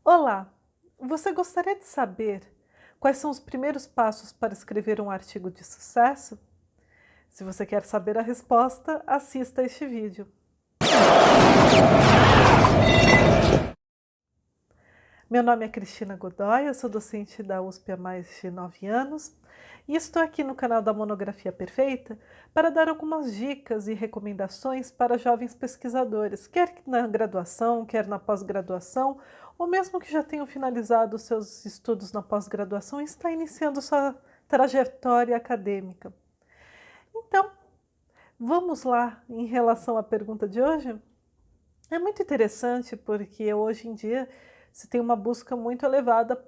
Olá! Você gostaria de saber quais são os primeiros passos para escrever um artigo de sucesso? Se você quer saber a resposta, assista a este vídeo. Meu nome é Cristina Godoy, eu sou docente da USP há mais de 9 anos e estou aqui no canal da Monografia Perfeita para dar algumas dicas e recomendações para jovens pesquisadores, quer na graduação, quer na pós-graduação, ou mesmo que já tenham finalizado seus estudos na pós-graduação e está iniciando sua trajetória acadêmica. Então, vamos lá em relação à pergunta de hoje? É muito interessante porque hoje em dia se tem uma busca muito elevada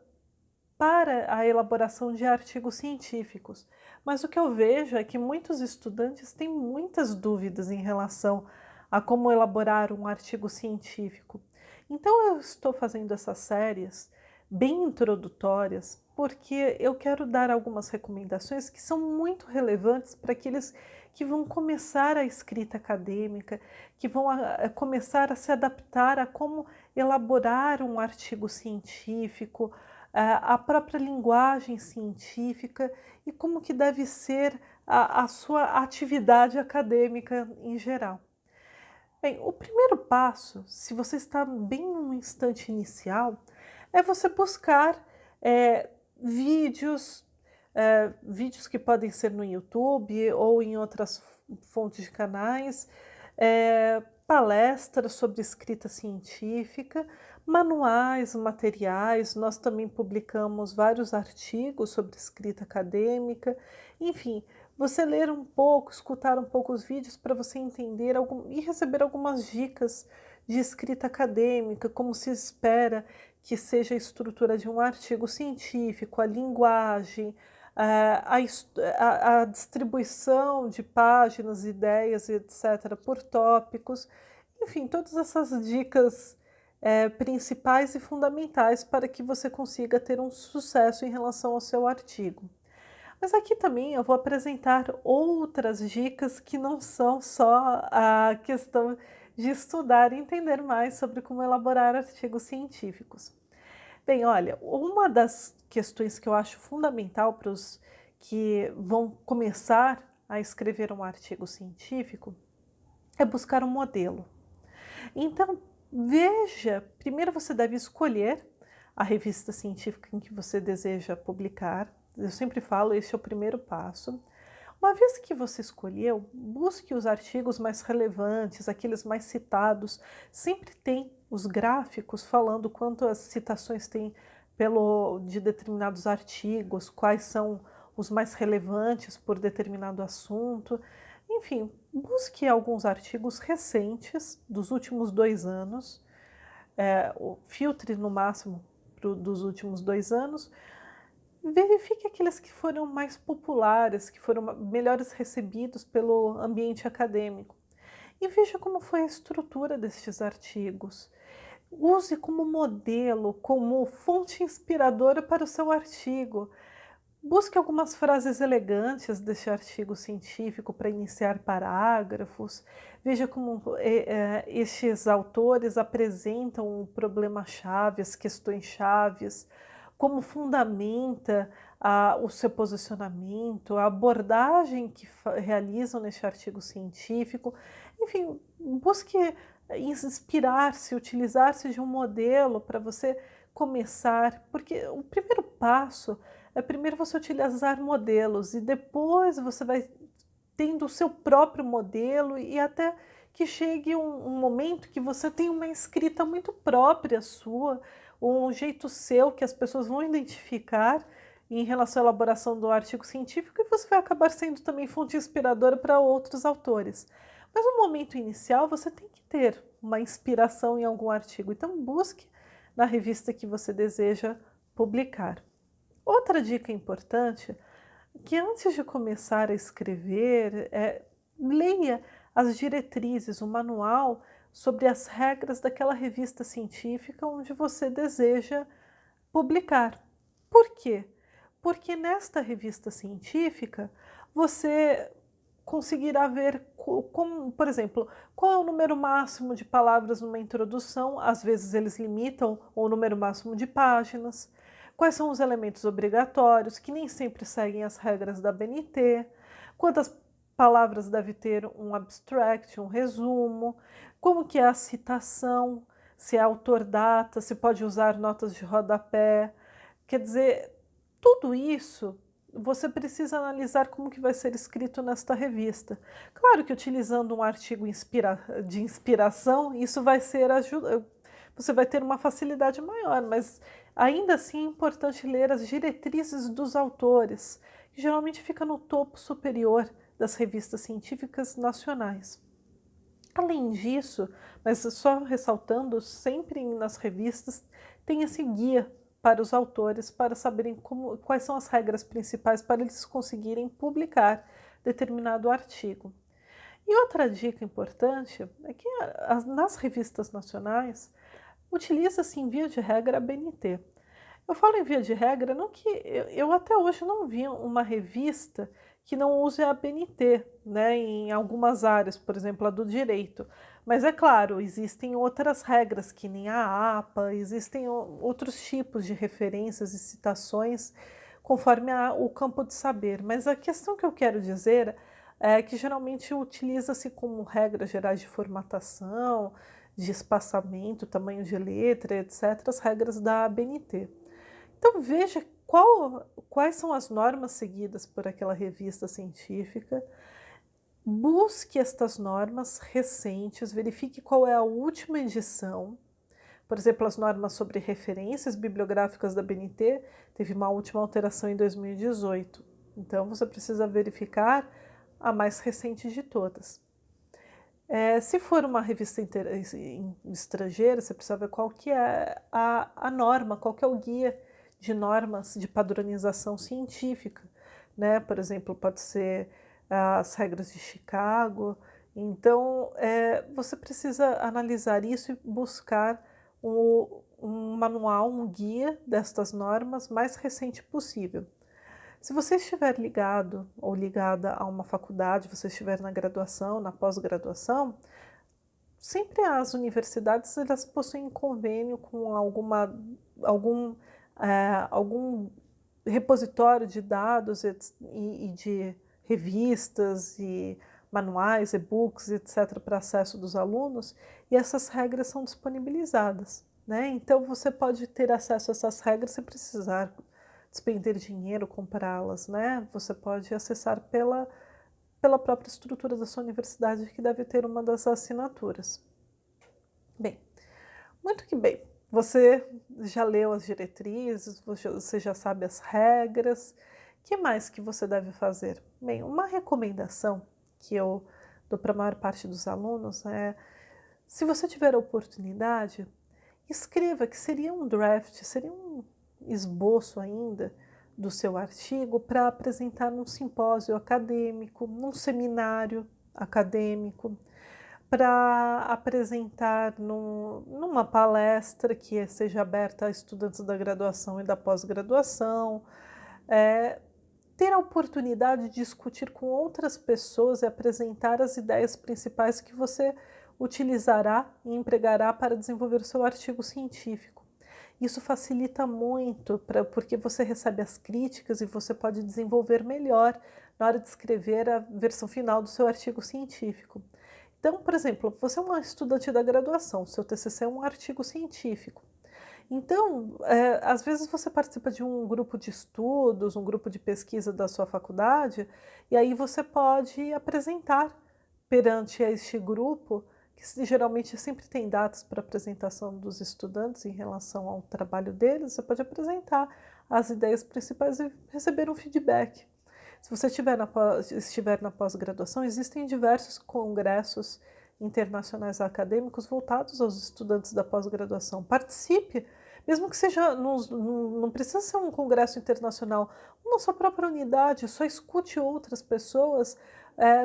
para a elaboração de artigos científicos, mas o que eu vejo é que muitos estudantes têm muitas dúvidas em relação a como elaborar um artigo científico. Então eu estou fazendo essas séries bem introdutórias, porque eu quero dar algumas recomendações que são muito relevantes para aqueles que vão começar a escrita acadêmica, que vão começar a se adaptar a como elaborar um artigo científico, a própria linguagem científica e como que deve ser a sua atividade acadêmica em geral. Bem, o primeiro passo, se você está bem no instante inicial, é você buscar vídeos, vídeos que podem ser no YouTube ou em outras fontes de canais, palestras sobre escrita científica, manuais, materiais. Nós também publicamos vários artigos sobre escrita acadêmica, enfim, você ler um pouco, escutar um pouco os vídeos para você entender e receber algumas dicas de escrita acadêmica, como se espera que seja a estrutura de um artigo científico, a linguagem, a distribuição de páginas, ideias, etc., por tópicos, enfim, todas essas dicas principais e fundamentais para que você consiga ter um sucesso em relação ao seu artigo. Mas aqui também eu vou apresentar outras dicas que não são só a questão de estudar e entender mais sobre como elaborar artigos científicos. Bem, olha, uma das questões que eu acho fundamental para os que vão começar a escrever um artigo científico é buscar um modelo. Então, veja, primeiro você deve escolher a revista científica em que você deseja publicar. Eu sempre falo, esse é o primeiro passo. Uma vez que você escolheu, busque os artigos mais relevantes, aqueles mais citados. Sempre tem os gráficos falando quantas citações tem de determinados artigos, quais são os mais relevantes por determinado assunto. Enfim, busque alguns artigos recentes, dos últimos 2 anos, filtre no máximo dos últimos 2 anos, verifique aqueles que foram mais populares, que foram melhores recebidos pelo ambiente acadêmico e veja como foi a estrutura destes artigos. Use como modelo, como fonte inspiradora para o seu artigo. Busque algumas frases elegantes deste artigo científico para iniciar parágrafos. Veja como estes autores apresentam o problema-chave, as questões-chaves, como fundamenta o seu posicionamento, a abordagem que realizam neste artigo científico. Enfim, busque inspirar-se, utilizar-se de um modelo para você começar, porque o primeiro passo é primeiro você utilizar modelos e depois você vai tendo o seu próprio modelo e até que chegue um momento que você tem uma escrita muito própria sua, um jeito seu que as pessoas vão identificar em relação à elaboração do artigo científico e você vai acabar sendo também fonte inspiradora para outros autores. Mas no momento inicial você tem que ter uma inspiração em algum artigo, então busque na revista que você deseja publicar. Outra dica importante é que antes de começar a escrever, leia as diretrizes, o manual sobre as regras daquela revista científica onde você deseja publicar. Por quê? Porque nesta revista científica você conseguirá ver como, por exemplo, qual é o número máximo de palavras numa introdução, às vezes eles limitam o número máximo de páginas, quais são os elementos obrigatórios, que nem sempre seguem as regras da BNT, quantas palavras deve ter um abstract, um resumo, como que é a citação, se é autor-data, se pode usar notas de rodapé, quer dizer, tudo isso você precisa analisar como que vai ser escrito nesta revista. Claro que utilizando um artigo de inspiração, isso vai ser você vai ter uma facilidade maior, mas ainda assim é importante ler as diretrizes dos autores, que geralmente fica no topo superior das revistas científicas nacionais. Além disso, mas só ressaltando, sempre nas revistas tem esse guia para os autores para saberem quais são as regras principais para eles conseguirem publicar determinado artigo. E outra dica importante é que nas revistas nacionais utiliza-se em via de regra a BNT. Eu falo em via de regra, não que eu até hoje não vi uma revista que não use a BNT, né, em algumas áreas, por exemplo, a do direito. Mas é claro, existem outras regras, que nem a APA, existem outros tipos de referências e citações conforme o campo de saber. Mas a questão que eu quero dizer é que geralmente utiliza-se como regras gerais de formatação, de espaçamento, tamanho de letra, etc., as regras da BNT. Então veja quais são as normas seguidas por aquela revista científica, busque estas normas recentes, verifique qual é a última edição. Por exemplo, as normas sobre referências bibliográficas da BNT teve uma última alteração em 2018. Então você precisa verificar a mais recente de todas. Se for uma revista estrangeira, você precisa ver qual que é a norma, qual que é o guia de normas de padronização científica, né? Por exemplo, pode ser as regras de Chicago. Então, você precisa analisar isso e buscar um manual, um guia destas normas mais recente possível. Se você estiver ligado ou ligada a uma faculdade, você estiver na graduação, na pós-graduação, sempre as universidades elas possuem convênio com algum repositório de dados e de revistas e manuais, e-books, etc., para acesso dos alunos, e essas regras são disponibilizadas, né? Então você pode ter acesso a essas regras sem precisar despender dinheiro, comprá-las, né? Você pode acessar pela própria estrutura da sua universidade, que deve ter uma das assinaturas. Bem, muito que bem. Você já leu as diretrizes, você já sabe as regras. O que mais que você deve fazer? Bem, uma recomendação que eu dou para a maior parte dos alunos é, se você tiver a oportunidade, escreva, que seria um draft, seria um esboço ainda do seu artigo para apresentar num simpósio acadêmico, num seminário acadêmico, para apresentar numa palestra que seja aberta a estudantes da graduação e da pós-graduação, ter a oportunidade de discutir com outras pessoas e apresentar as ideias principais que você utilizará e empregará para desenvolver o seu artigo científico. Isso facilita muito, porque você recebe as críticas e você pode desenvolver melhor na hora de escrever a versão final do seu artigo científico. Então, por exemplo, você é uma estudante da graduação, seu TCC é um artigo científico. Então, às vezes você participa de um grupo de estudos, um grupo de pesquisa da sua faculdade, e aí você pode apresentar perante este grupo, que geralmente sempre tem datas para apresentação dos estudantes em relação ao trabalho deles, você pode apresentar as ideias principais e receber um feedback. Se você estiver na pós-graduação, existem diversos congressos internacionais acadêmicos voltados aos estudantes da pós-graduação. Participe, mesmo que seja, não precisa ser um congresso internacional, na sua própria unidade, só escute outras pessoas,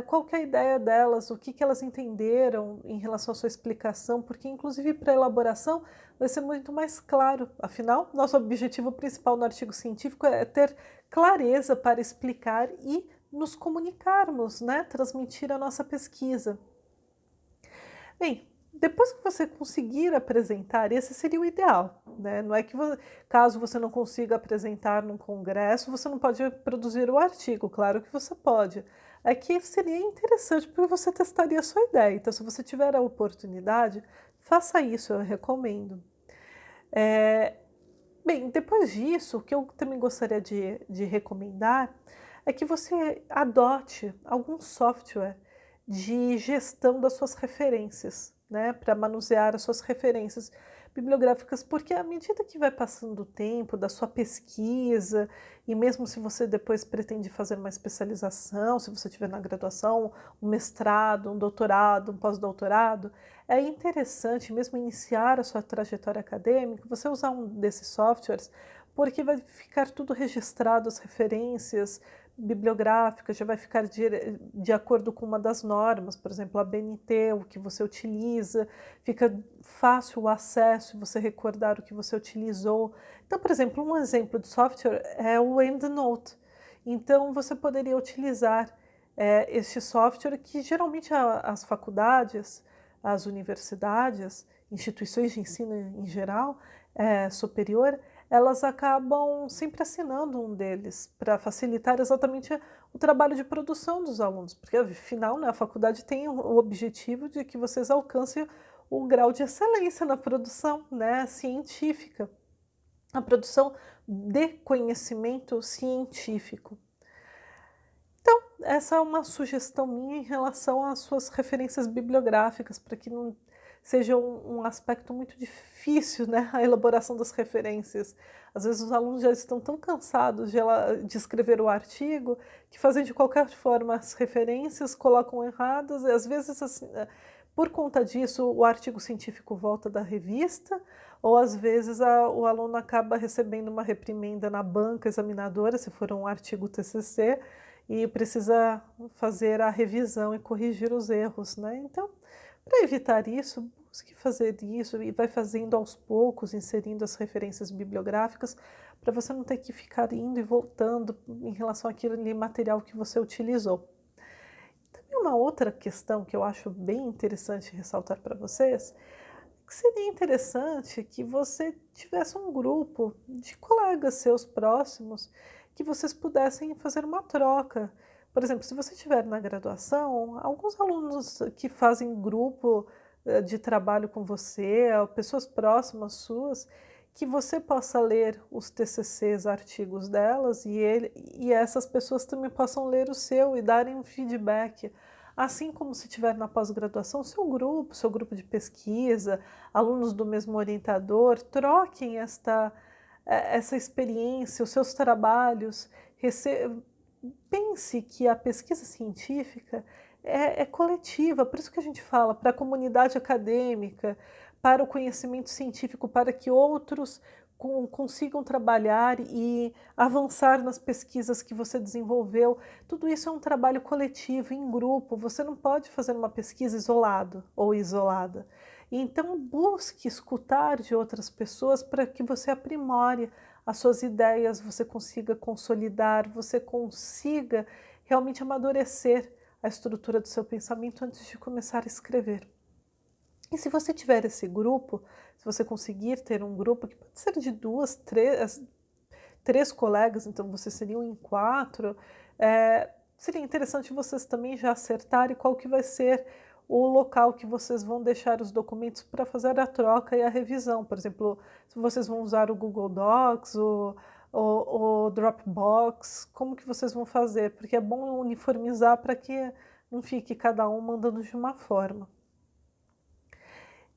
qual que é a ideia delas, o que elas entenderam em relação à sua explicação, porque inclusive para a elaboração vai ser muito mais claro. Afinal, nosso objetivo principal no artigo científico é ter clareza para explicar e nos comunicarmos, né, transmitir a nossa pesquisa. Bem, depois que você conseguir apresentar, esse seria o ideal, né? Não é que caso você não consiga apresentar num congresso, você não pode produzir o artigo, claro que você pode. É que seria interessante porque você testaria a sua ideia. Então, se você tiver a oportunidade, faça isso, eu recomendo. Eh, Bem, depois disso, o que eu também gostaria de recomendar é que você adote algum software de gestão das suas referências, né, para manusear as suas referências bibliográficas, porque à medida que vai passando o tempo da sua pesquisa, e mesmo se você depois pretende fazer uma especialização, se você tiver na graduação, um mestrado, um doutorado, um pós-doutorado, é interessante mesmo iniciar a sua trajetória acadêmica, você usar um desses softwares, porque vai ficar tudo registrado, as referências bibliográficas, já vai ficar de acordo com uma das normas, por exemplo, a BNT, o que você utiliza, fica fácil o acesso, você recordar o que você utilizou. Então, por exemplo, um exemplo de software é o EndNote. Então, você poderia utilizar este software que geralmente as faculdades, as universidades, instituições de ensino em geral, superior, elas acabam sempre assinando um deles para facilitar exatamente o trabalho de produção dos alunos, porque afinal, né, a faculdade tem o objetivo de que vocês alcancem o grau de excelência na produção, né, científica, a produção de conhecimento científico. Então, essa é uma sugestão minha em relação às suas referências bibliográficas, para que não seja um aspecto muito difícil, né, a elaboração das referências. Às vezes os alunos já estão tão cansados de escrever o artigo, que fazem de qualquer forma as referências, colocam erradas, e às vezes, assim, por conta disso, o artigo científico volta da revista, ou às vezes o aluno acaba recebendo uma reprimenda na banca examinadora, se for um artigo TCC, e precisa fazer a revisão e corrigir os erros, né. Então, para evitar isso, busque fazer isso e vai fazendo aos poucos, inserindo as referências bibliográficas, para você não ter que ficar indo e voltando em relação àquele material que você utilizou. Também uma outra questão que eu acho bem interessante ressaltar para vocês, que seria interessante que você tivesse um grupo de colegas seus próximos, que vocês pudessem fazer uma troca. Por exemplo, se você estiver na graduação, alguns alunos que fazem grupo de trabalho com você, pessoas próximas suas, que você possa ler os TCCs, artigos delas, e essas pessoas também possam ler o seu e darem um feedback. Assim como se tiver na pós-graduação, seu grupo de pesquisa, alunos do mesmo orientador, troquem essa experiência, os seus trabalhos, pense que a pesquisa científica é coletiva, por isso que a gente fala para a comunidade acadêmica, para o conhecimento científico, para que outros consigam trabalhar e avançar nas pesquisas que você desenvolveu. Tudo isso é um trabalho coletivo, em grupo, você não pode fazer uma pesquisa isolado ou isolada. Então busque escutar de outras pessoas para que você aprimore as suas ideias, você consiga consolidar, você consiga realmente amadurecer a estrutura do seu pensamento antes de começar a escrever. E se você tiver esse grupo, se você conseguir ter um grupo, que pode ser de duas, três colegas, então vocês seriam em quatro, seria interessante vocês também já acertarem qual que vai ser o local que vocês vão deixar os documentos para fazer a troca e a revisão. Por exemplo, se vocês vão usar o Google Docs, o Dropbox, como que vocês vão fazer? Porque é bom uniformizar para que não fique cada um mandando de uma forma.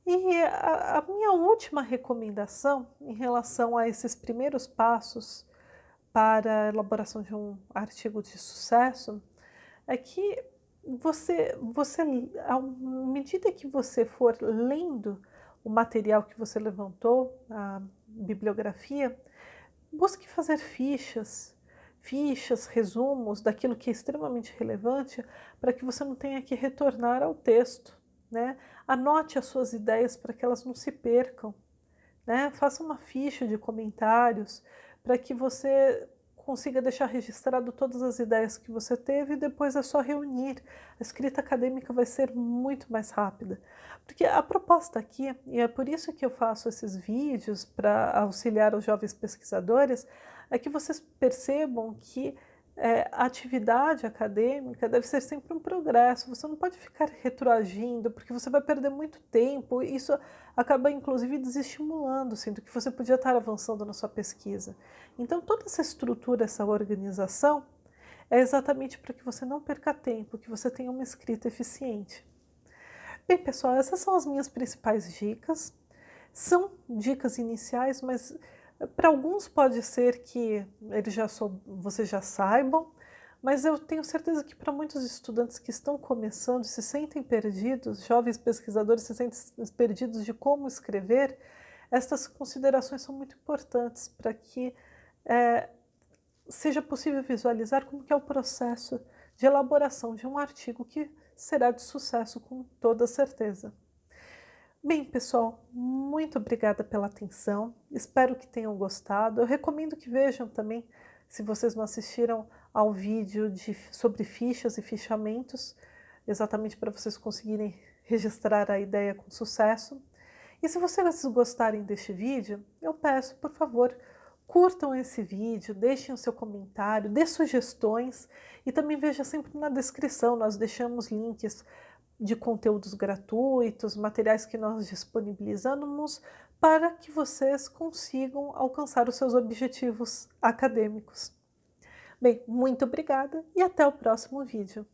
E a minha última recomendação em relação a esses primeiros passos para a elaboração de um artigo de sucesso é que você, à medida que você for lendo o material que você levantou, a bibliografia, busque fazer fichas, resumos daquilo que é extremamente relevante para que você não tenha que retornar ao texto, né? Anote as suas ideias para que elas não se percam, né? Faça uma ficha de comentários para que você consiga deixar registrado todas as ideias que você teve e depois é só reunir. A escrita acadêmica vai ser muito mais rápida. Porque a proposta aqui, e é por isso que eu faço esses vídeos para auxiliar os jovens pesquisadores, é que vocês percebam que a atividade acadêmica deve ser sempre um progresso, você não pode ficar retroagindo, porque você vai perder muito tempo, e isso acaba inclusive desestimulando, sendo que você podia estar avançando na sua pesquisa. Então toda essa estrutura, essa organização, é exatamente para que você não perca tempo, que você tenha uma escrita eficiente. Bem, pessoal, essas são as minhas principais dicas. São dicas iniciais, mas para alguns pode ser que vocês já saibam, mas eu tenho certeza que para muitos estudantes que estão começando, se sentem perdidos, jovens pesquisadores se sentem perdidos de como escrever, estas considerações são muito importantes para que seja possível visualizar como que é o processo de elaboração de um artigo que será de sucesso com toda certeza. Bem, pessoal, muito obrigada pela atenção, espero que tenham gostado. Eu recomendo que vejam também, se vocês não assistiram ao vídeo sobre fichas e fichamentos, exatamente para vocês conseguirem registrar a ideia com sucesso. E se vocês gostarem deste vídeo, eu peço, por favor, curtam esse vídeo, deixem o seu comentário, dê sugestões e também veja sempre na descrição, nós deixamos links de conteúdos gratuitos, materiais que nós disponibilizamos para que vocês consigam alcançar os seus objetivos acadêmicos. Bem, muito obrigada e até o próximo vídeo.